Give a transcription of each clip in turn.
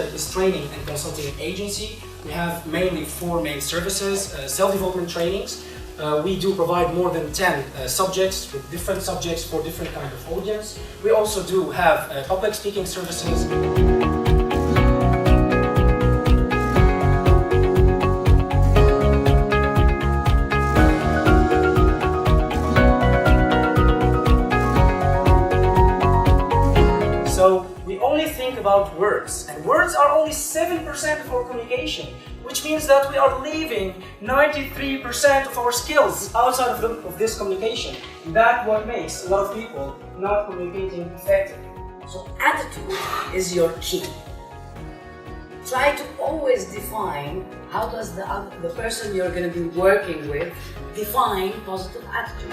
Consul-Tech is training and consulting agency. We have mainly 4 main services: self-development trainings. We do provide more than 10 subjects with different subjects for different kind of audience. We also do have public speaking services. So we only think about words, and words are only 7% of our communication, which means that we are leaving 93% of our skills outside of this communication. That's what makes a lot of people not communicating effectively. So attitude is your key. Try to always define how does the person you're going to be working with define positive attitude.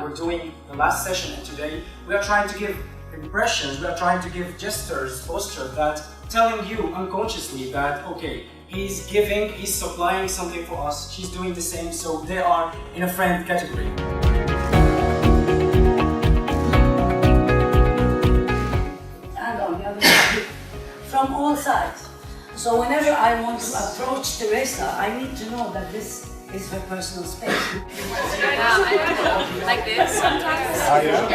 We're doing the last session, and today we are trying to give impressions, we are trying to give gestures, postures that telling you unconsciously that okay, he's giving, he's supplying something for us, she's doing the same, so they are in a friend category. And on the other side, from all sides. So whenever I want to approach Teresa, I need to know that this is her personal space. Like this sometimes. Oh, yeah?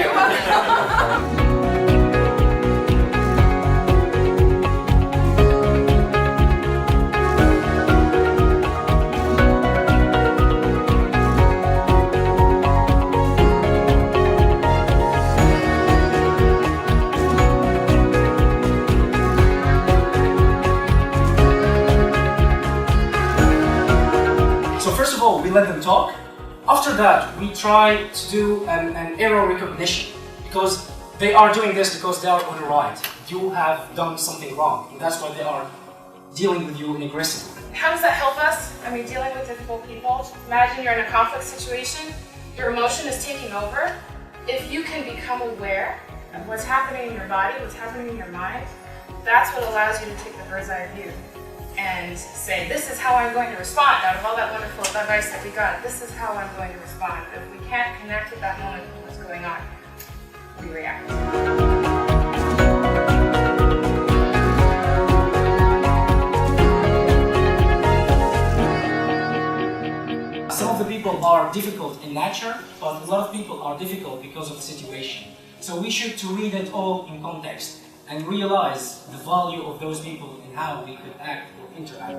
So first of all, we let them talk. After that, we try to do an error recognition, because they are doing this because they are on the right. You have done something wrong, and that's why they are dealing with you in aggressive way. How does that help us? I mean, dealing with difficult people. Imagine you're in a conflict situation, your emotion is taking over. If you can become aware of what's happening in your body, what's happening in your mind, that's what allows you to take the bird's eye view and say, this is how I'm going to respond. Out of all that wonderful advice that we got, this is how I'm going to respond. If we can't connect with that moment of what's going on, we react. Some of the people are difficult in nature, but a lot of people are difficult because of the situation. So we should to read it all in context and realize the value of those people and how we could act or interact.